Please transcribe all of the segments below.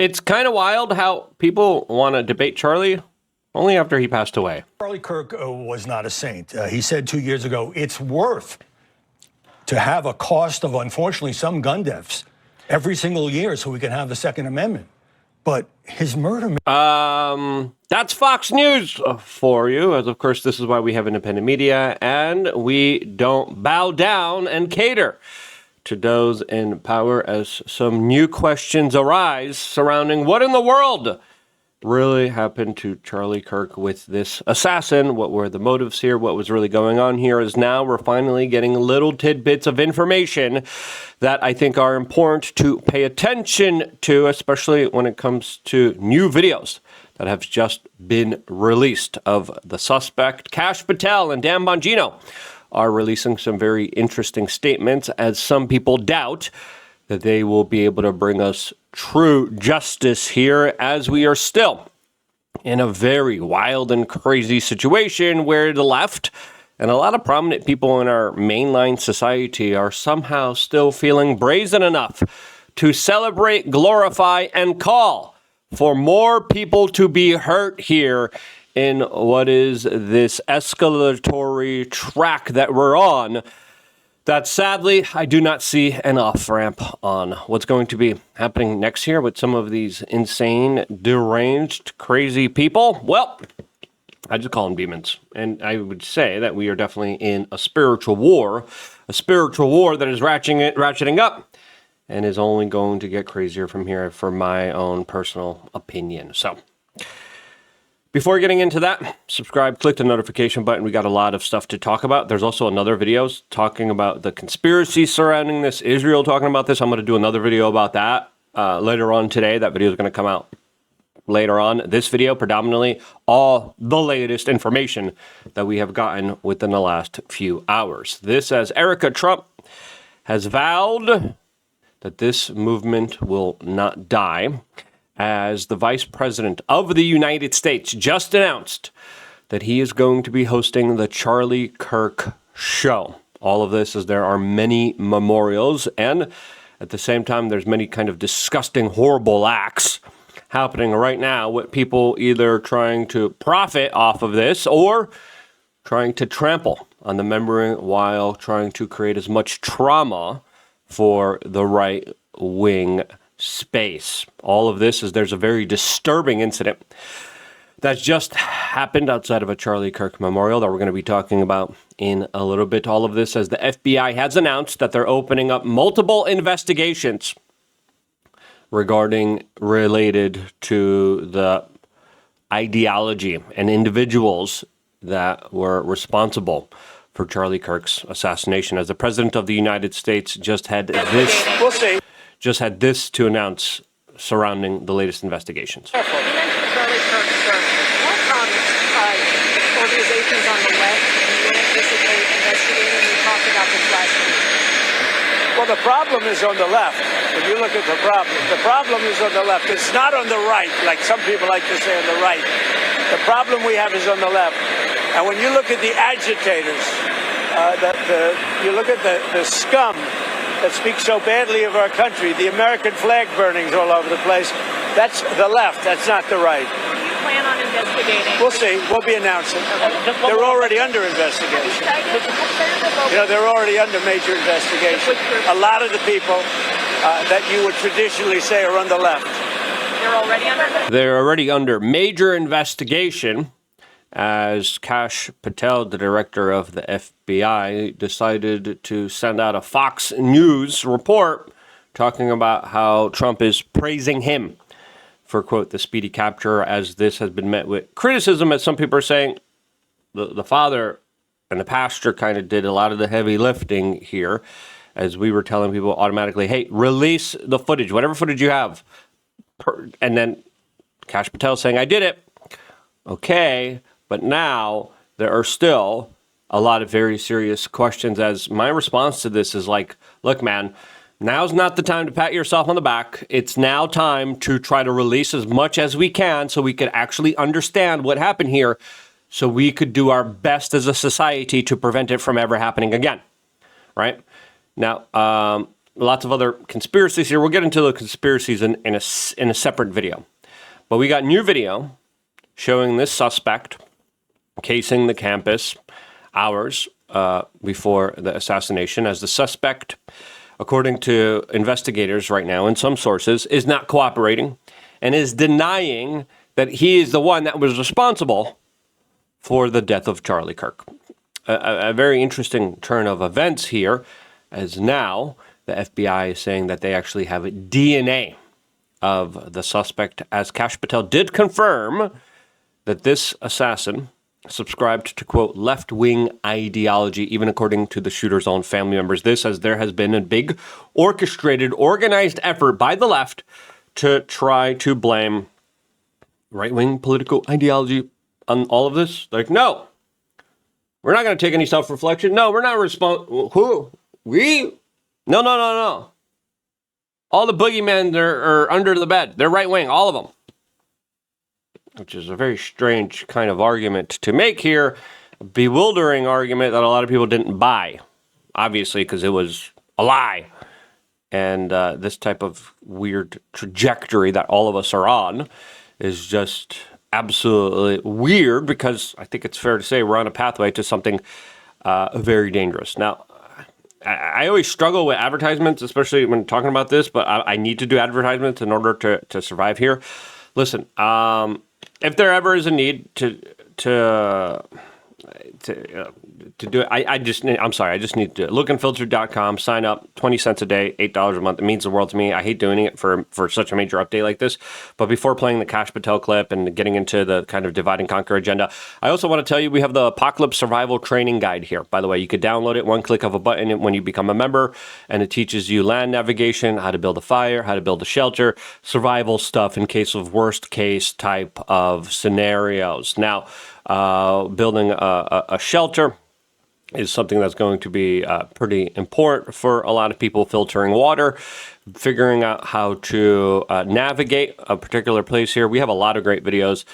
It's kind of wild how people want to debate Charlie only after he passed away. Charlie Kirk was not a saint. He said 2 years ago, it's worth to have a cost of, unfortunately, some gun deaths every single year so we can have the Second Amendment. But his murder... That's Fox News for you, as of course this is why we have independent media, and we don't bow down and cater to those in power as some new questions arise surrounding what in the world really happened to Charlie Kirk with this assassin. What were the motives here? What was really going on here? Is now we're finally getting little tidbits of information that I think are important to pay attention to, especially when it comes to new videos that have just been released of the suspect. Kash Patel and Dan Bongino are releasing some very interesting statements, as some people doubt that they will be able to bring us true justice here, as we are still in a very wild and crazy situation where the left and a lot of prominent people in our mainline society are somehow still feeling brazen enough to celebrate, glorify, and call for more people to be hurt here in what is this escalatory track that we're on, that sadly I do not see an off-ramp on. What's going to be happening next year with some of these insane, deranged, crazy people? Well, I just call them demons. And I would say that we are definitely in a spiritual war that is ratcheting up and is only going to get crazier from here, for my own personal opinion. So, before getting into that, subscribe, click the notification button. We got a lot of stuff to talk about. There's also another video talking about the conspiracy surrounding this, Israel talking about this. I'm going to do another video about that later on today. That video is going to come out later on. This video, predominantly all the latest information that we have gotten within the last few hours. This, as Erica Trump has vowed that this movement will not die, as the Vice President of the United States just announced that he is going to be hosting the Charlie Kirk Show. All of this is there are many memorials, and at the same time, there's many kind of disgusting, horrible acts happening right now with people either trying to profit off of this or trying to trample on the memory while trying to create as much trauma for the right-wing space. All of this is there's a very disturbing incident that's just happened outside of a Charlie Kirk memorial that we're going to be talking about in a little bit. All of this as the FBI has announced that they're opening up multiple investigations related to the ideology and individuals that were responsible for Charlie Kirk's assassination, as the President of the United States just had this to announce surrounding the latest investigations. You mentioned Charlie Kirk, sir. What organizations on the left do you anticipate investigating? We talked about this last week. Well, the problem is on the left. If you look at the problem is on the left. It's not on the right, like some people like to say on the right. The problem we have is on the left. And when you look at the agitators, you look at the scum that speaks so badly of our country, the American flag burnings all over the place, that's the left, that's not the right. Do you plan on investigating? We'll see. We'll be announcing. They're already under investigation. You know, they're already under major investigation. A lot of the people that you would traditionally say are on the left. They're already under major investigation, as Kash Patel, the director of the FBI, decided to send out a Fox News report talking about how Trump is praising him for, quote, the speedy capture, as this has been met with criticism, as some people are saying the father and the pastor kind of did a lot of the heavy lifting here, as we were telling people automatically, hey, release the footage, whatever footage you have. And then Kash Patel saying, I did it. Okay, but now there are still a lot of very serious questions, as my response to this is like, look, man, now's not the time to pat yourself on the back. It's now time to try to release as much as we can so we could actually understand what happened here, so we could do our best as a society to prevent it from ever happening again, right? Now, lots of other conspiracies here. We'll get into the conspiracies in a separate video. But we got new video showing this suspect casing the campus hours before the assassination, as the suspect, according to investigators right now and some sources, is not cooperating and is denying that he is the one that was responsible for the death of Charlie Kirk. A very interesting turn of events here, as now the FBI is saying that they actually have DNA of the suspect, as Kash Patel did confirm that this assassin subscribed to, quote, left-wing ideology, even according to the shooter's own family members. This, as there has been a big orchestrated, organized effort by the left to try to blame right-wing political ideology on all of this. Like, no, we're not going to take any self-reflection. No, we're not responsible. Who? We? No. All the boogeymen are under the bed. They're right-wing, all of them. Which is a very strange kind of argument to make here. A bewildering argument that a lot of people didn't buy, obviously, because it was a lie. And this type of weird trajectory that all of us are on is just absolutely weird, because I think it's fair to say we're on a pathway to something very dangerous. Now, I always struggle with advertisements, especially when talking about this, but I need to do advertisements in order to survive here. Listen, if there ever is a need to do it, I just need to do it. Lookandfiltered.com, sign up, 20 cents a day, $8 a month. It means the world to me. I hate doing it for such a major update like this. But before playing the Kash Patel clip and getting into the kind of divide and conquer agenda, I also want to tell you we have the Apocalypse Survival Training Guide here. By the way, you could download it, one click of a button when you become a member, and it teaches you land navigation, how to build a fire, how to build a shelter, survival stuff in case of worst case type of scenarios. Now, building a shelter is something that's going to be pretty important for a lot of people. Filtering water, figuring out how to navigate a particular place here. We have a lot of great videos.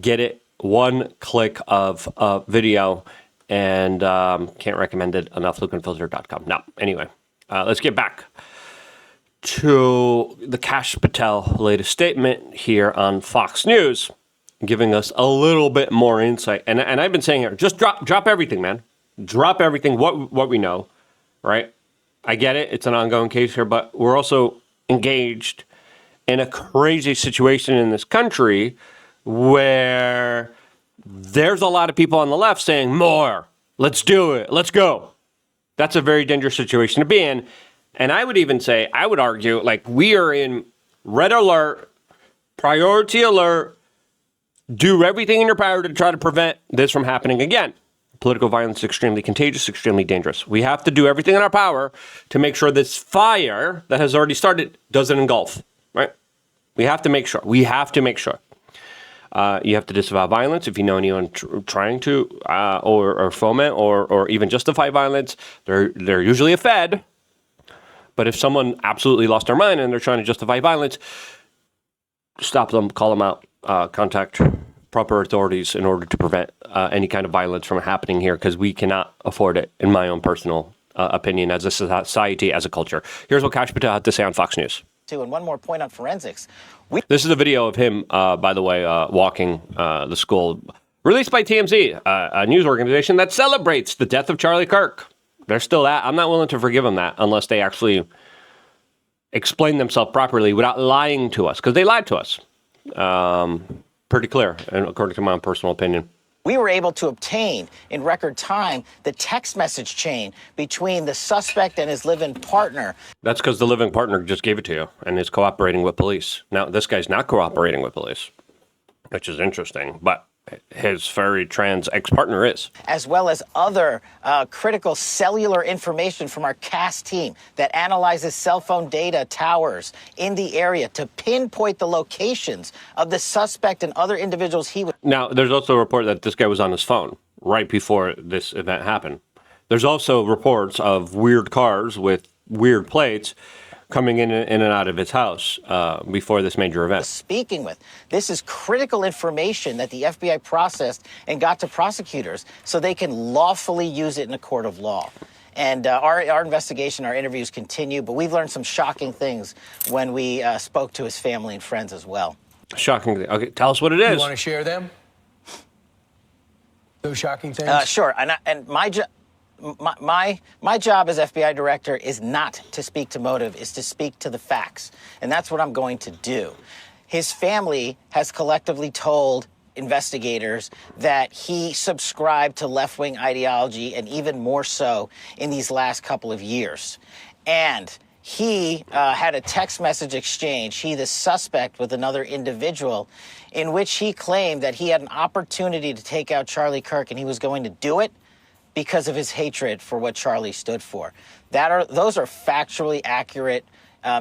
Get it, one click of video, and can't recommend it enough. Lookandfilter.com. Now, anyway, let's get back to the Kash Patel latest statement here on Fox News, giving us a little bit more insight. And I've been saying here, just drop everything, man. Drop everything, what we know, right? I get it. It's an ongoing case here, but we're also engaged in a crazy situation in this country where there's a lot of people on the left saying, more, let's do it, let's go. That's a very dangerous situation to be in. And I would argue, like, we are in red alert, priority alert, do everything in your power to try to prevent this from happening again. Political violence is extremely contagious, extremely dangerous. We have to do everything in our power to make sure this fire that has already started doesn't engulf, right? We have to make sure. You have to disavow violence. If you know anyone trying to or foment or even justify violence, they're usually a Fed. But if someone absolutely lost their mind and they're trying to justify violence, stop them, call them out, contact proper authorities in order to prevent any kind of violence from happening here, because we cannot afford it, in my own personal opinion, as a society, as a culture. Here's what Kash Patel had to say on Fox News. And one more point on forensics. This is a video of him, by the way, walking the school, released by TMZ, a news organization that celebrates the death of Charlie Kirk. They're still at. I'm not willing to forgive them that unless they actually explain themselves properly without lying to us, because they lied to us. Pretty clear, and according to my own personal opinion. We were able to obtain in record time the text message chain between the suspect and his live-in partner. That's because the live-in partner just gave it to you and is cooperating with police. Now, this guy's not cooperating with police, which is interesting, but his furry trans ex-partner is. As well as other critical cellular information from our CAS team that analyzes cell phone data towers in the area to pinpoint the locations of the suspect and other individuals he was. Now, there's also a report that this guy was on his phone right before this event happened. There's also reports of weird cars with weird plates coming in and out of his house before this major event. Speaking with. This is critical information that the FBI processed and got to prosecutors so they can lawfully use it in a court of law. And our investigation, our interviews continue, but we've learned some shocking things when we spoke to his family and friends as well. Shocking. Okay, tell us what it is. You want to share them? Those shocking things? Sure. And my job as FBI director is not to speak to motive, is to speak to the facts. And that's what I'm going to do. His family has collectively told investigators that he subscribed to left-wing ideology, and even more so in these last couple of years. And he had a text message exchange, he the suspect, with another individual, in which he claimed that he had an opportunity to take out Charlie Kirk, and he was going to do it because of his hatred for what Charlie stood for. Those are factually accurate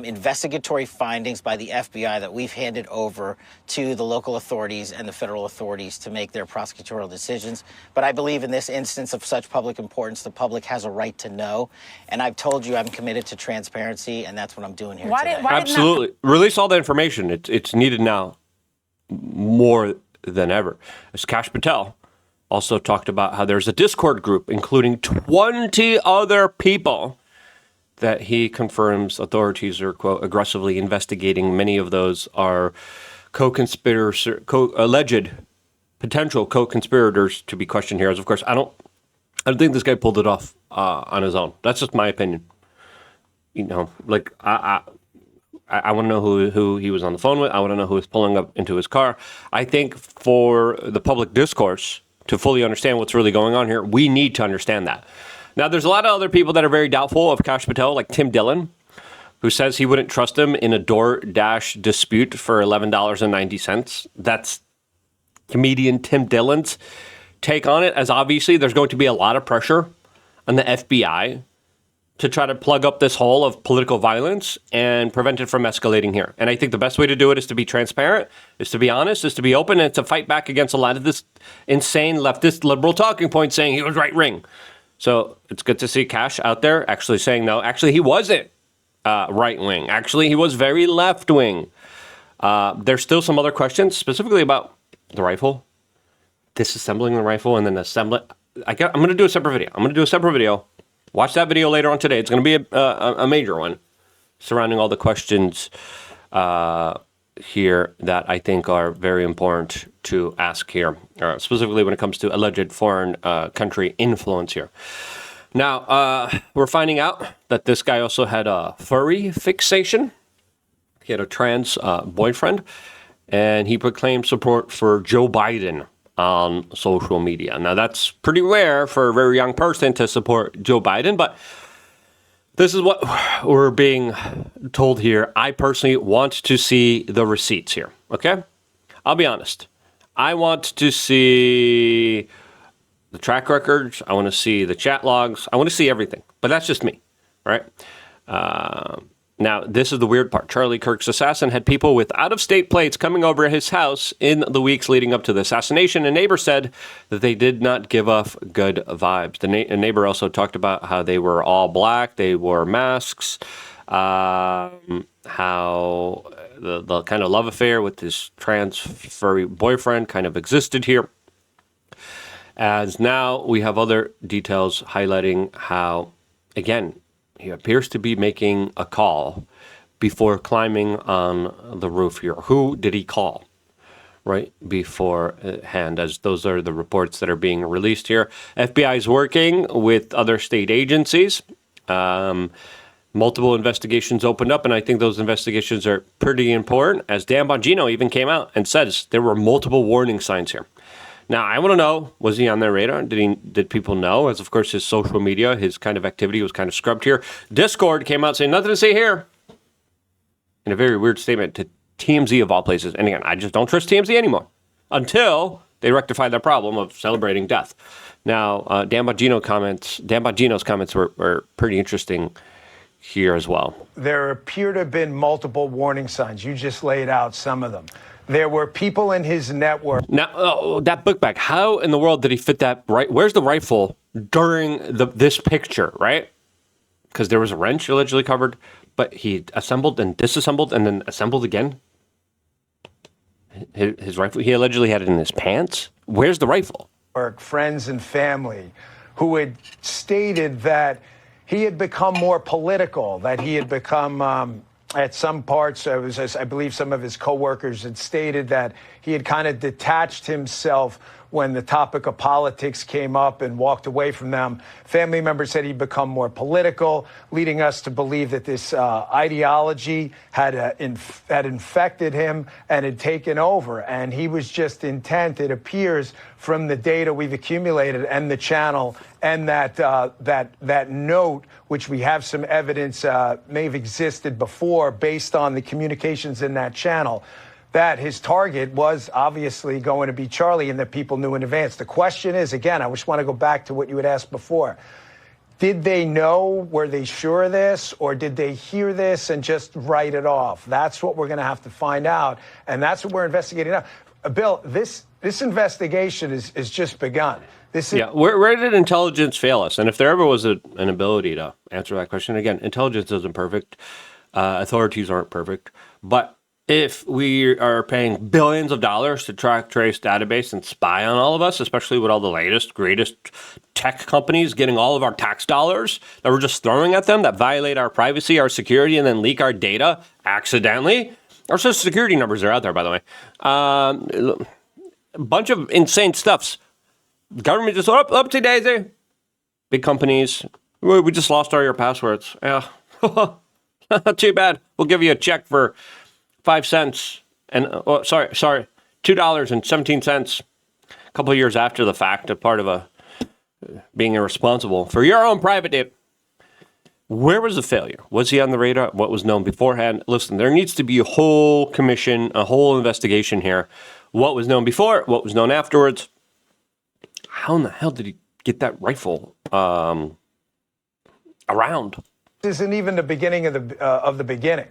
investigatory findings by the FBI that we've handed over to the local authorities and the federal authorities to make their prosecutorial decisions. But I believe in this instance of such public importance, the public has a right to know. And I've told you I'm committed to transparency, and that's what I'm doing here today. Absolutely. Release all the information. It's needed now more than ever. As Kash Patel also talked about how there's a Discord group, including 20 other people, that he confirms authorities are, quote, aggressively investigating. Many of those are alleged potential co-conspirators to be questioned here. As of course, I don't think this guy pulled it off on his own. That's just my opinion. You know, like I want to know who he was on the phone with. I want to know who was pulling up into his car. I think for the public discourse to fully understand what's really going on here, we need to understand that. Now, there's a lot of other people that are very doubtful of Kash Patel, like Tim Dillon, who says he wouldn't trust him in a DoorDash dispute for $11.90. That's comedian Tim Dillon's take on it, as obviously there's going to be a lot of pressure on the FBI to try to plug up this hole of political violence and prevent it from escalating here. And I think the best way to do it is to be transparent, is to be honest, is to be open, and to fight back against a lot of this insane leftist liberal talking point saying he was right-wing. So it's good to see Kash out there actually saying, no, actually he wasn't right-wing. Actually, he was very left-wing. There's still some other questions, specifically about the rifle, disassembling the rifle and then assembling. I'm going to do a separate video. Watch that video later on today. It's going to be a major one surrounding all the questions here that I think are very important to ask here, specifically when it comes to alleged foreign country influence here. Now, we're finding out that this guy also had a furry fixation. He had a trans boyfriend, and he proclaimed support for Joe Biden on social media. Now, that's pretty rare for a very young person to support Joe Biden, but this is what we're being told here. I personally want to see the receipts here, okay? I'll be honest. I want to see the track records. I want to see the chat logs. I want to see everything, but that's just me, right? Now, this is the weird part. Charlie Kirk's assassin had people with out-of-state plates coming over his house in the weeks leading up to the assassination. A neighbor said that they did not give off good vibes. The neighbor also talked about how they were all black, they wore masks, how the kind of love affair with this trans furry boyfriend kind of existed here. As now we have other details highlighting how, again, he appears to be making a call before climbing on the roof here. Who did he call right beforehand? As those are the reports that are being released here. FBI is working with other state agencies. Multiple investigations opened up, and I think those investigations are pretty important, as Dan Bongino even came out and says there were multiple warning signs here. Now, I want to know, was he on their radar? Did people know? As, of course, his social media, his kind of activity was kind of scrubbed here. Discord came out saying, nothing to see here, in a very weird statement to TMZ of all places. And again, I just don't trust TMZ anymore until they rectify their problem of celebrating death. Now, Dan Bongino's comments were pretty interesting here as well. There appear to have been multiple warning signs. You just laid out some of them. There were people in his network. Now, that book bag, how in the world did he fit that right? Where's the rifle during this picture, right? Because there was a wrench allegedly covered, but he assembled and disassembled and then assembled again. His rifle, he allegedly had it in his pants. Where's the rifle? Friends and family who had stated that he had become more political, that he had become, at some parts, I believe some of his coworkers had stated that he had kind of detached himself when the topic of politics came up and walked away from them. Family members said he'd become more political, leading us to believe that this ideology had infected him and had taken over. And he was just intent, it appears, from the data we've accumulated and the channel and that note, which we have some evidence may have existed before based on the communications in that channel, that his target was obviously going to be Charlie and that people knew in advance. The question is, again, I just want to go back to what you had asked before. Did they know? Were they sure of this? Or did they hear this and just write it off? That's what we're going to have to find out. And that's what we're investigating now. Bill, this investigation is just begun. Where did intelligence fail us? And if there ever was an ability to answer that question, again, intelligence isn't perfect. Authorities aren't perfect. But if we are paying billions of dollars to track, trace, database, and spy on all of us, especially with all the latest, greatest tech companies getting all of our tax dollars that we're just throwing at them that violate our privacy, our security, and then leak our data accidentally. Our social security numbers are out there, by the way. A bunch of insane stuffs. Government just upsy daisy. Big companies. We just lost all your passwords. Yeah. Not too bad. We'll give you a check for 5 cents and $2.17 a couple of years after the fact, a part of being irresponsible for your own private data. Where was the failure? Was he on the radar? What was known beforehand? Listen, there needs to be a whole commission, a whole investigation here. What was known before? What was known afterwards? How in the hell did he get that rifle around? This isn't even the beginning of the beginning.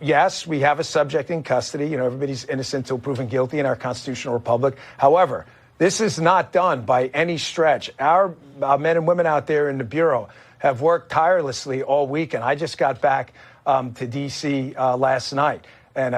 Yes, we have a subject in custody. Everybody's innocent until proven guilty in our constitutional republic. However, this is not done by any stretch. Our men and women out there in the Bureau have worked tirelessly all week, and I just got back to D.C. Last night. And,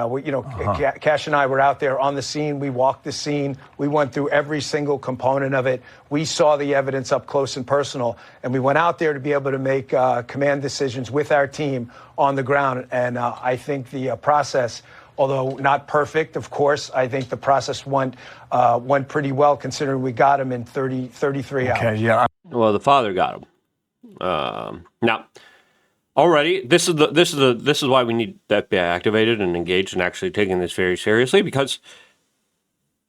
Cash and I were out there on the scene. We walked the scene. We went through every single component of it. We saw the evidence up close and personal. And we went out there to be able to make command decisions with our team on the ground. And I think the process, although not perfect, of course, I think the process went pretty well considering we got him in 33 hours. Okay, yeah. Well, the father got him. Now, already, this is why we need the FBI activated and engaged and actually taking this very seriously, because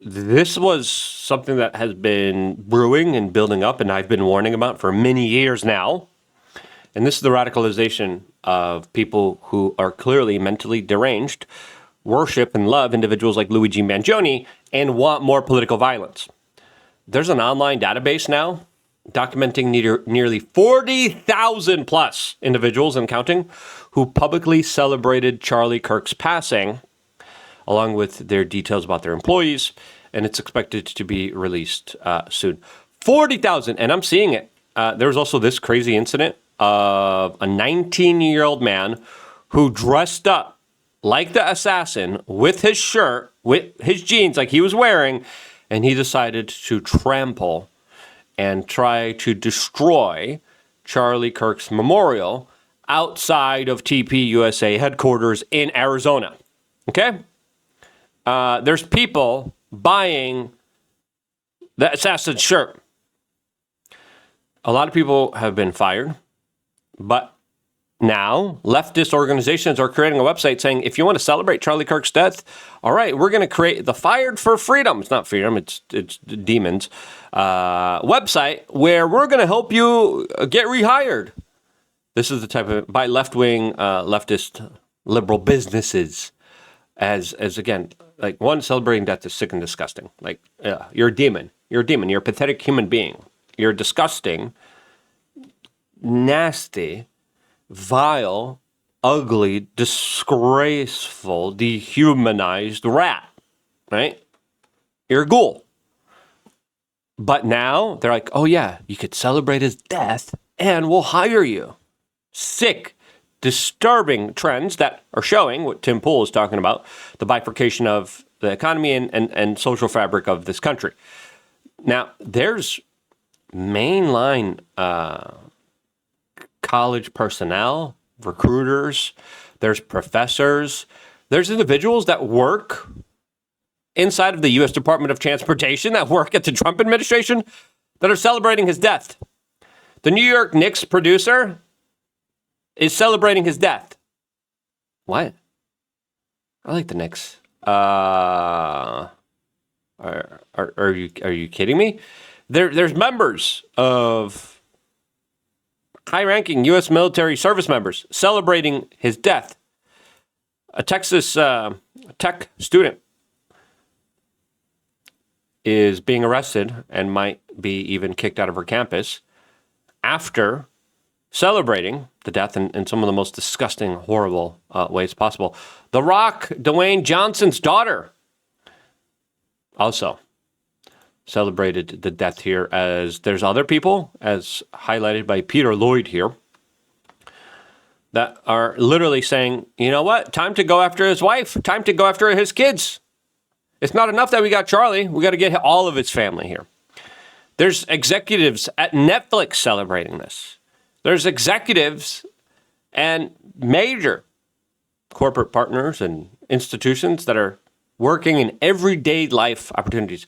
this was something that has been brewing and building up, and I've been warning about for many years now. And this is the radicalization of people who are clearly mentally deranged, worship and love individuals like Luigi Mangione, and want more political violence. There's an online database now documenting nearly 40,000 plus individuals and counting who publicly celebrated Charlie Kirk's passing, along with their details about their employees, and it's expected to be released soon. 40,000, and I'm seeing it. There was also this crazy incident of a 19-year-old man who dressed up like the assassin with his shirt, with his jeans like he was wearing, and he decided to trample and try to destroy Charlie Kirk's memorial outside of TP USA headquarters in Arizona. Okay? There's people buying the assassin shirt. A lot of people have been fired, but now leftist organizations are creating a website saying, if you want to celebrate Charlie Kirk's death, all right, we're going to create the Fired for Freedom. It's not freedom, it's demons website where we're going to help you get rehired. This is the type of, by left-wing leftist liberal businesses as again, like, one, celebrating death is sick and disgusting. Like, you're a demon. You're a demon. You're a pathetic human being. You're disgusting, nasty, vile, ugly, disgraceful, dehumanized rat, right? You're a ghoul. But now they're like, oh yeah, you could celebrate his death and we'll hire you. Sick, disturbing trends that are showing what Tim Pool is talking about, the bifurcation of the economy and social fabric of this country. Now, there's mainline college personnel, recruiters, there's professors, there's individuals that work inside of the U.S. Department of Transportation, that work at the Trump administration, that are celebrating his death. The New York Knicks producer is celebrating his death. What? I like the Knicks. Are you kidding me? There's members of high-ranking U.S. military service members celebrating his death. A Texas tech student is being arrested and might be even kicked out of her campus after celebrating the death in some of the most disgusting, horrible ways possible. The Rock, Dwayne Johnson's daughter, also celebrated the death here, as there's other people, as highlighted by Peter Lloyd here, that are literally saying, you know what, time to go after his wife, time to go after his kids. It's not enough that we got Charlie, we got to get all of his family here. There's executives at Netflix celebrating this. There's executives and major corporate partners and institutions that are working in everyday life opportunities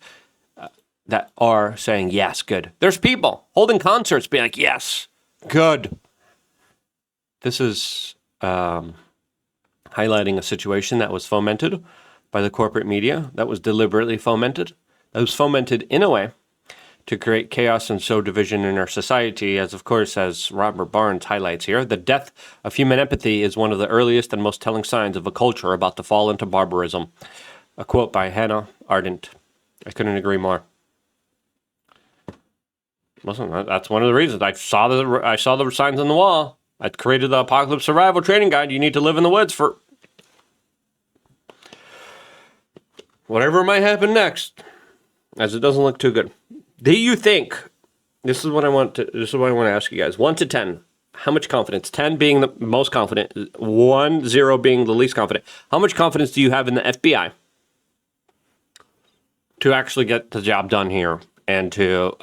that are saying, yes, good. There's people holding concerts being like, yes, good. This is highlighting a situation that was fomented by the corporate media, that was deliberately fomented, that was fomented in a way to create chaos and sow division in our society, as of course, as Robert Barnes highlights here, the death of human empathy is one of the earliest and most telling signs of a culture about to fall into barbarism. A quote by Hannah Arendt. I couldn't agree more. Listen, that's one of the reasons I saw the signs on the wall. I created the Apocalypse Survival Training Guide. You need to live in the woods for whatever might happen next, as it doesn't look too good. Do you think, this is what I want to ask you guys, 1 to 10, how much confidence, 10 being the most confident, 0 being the least confident, how much confidence do you have in the FBI to actually get the job done here and to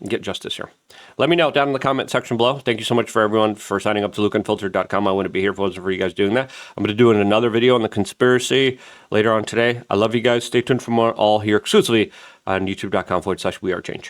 get justice here? Let me know down in the comment section below. Thank you so much for everyone for signing up to LukeUnfiltered.com. I wouldn't be here if it wasn't for you guys doing that. I'm going to do another video on the conspiracy later on today. I love you guys. Stay tuned for more, all here exclusively on youtube.com/wearechange.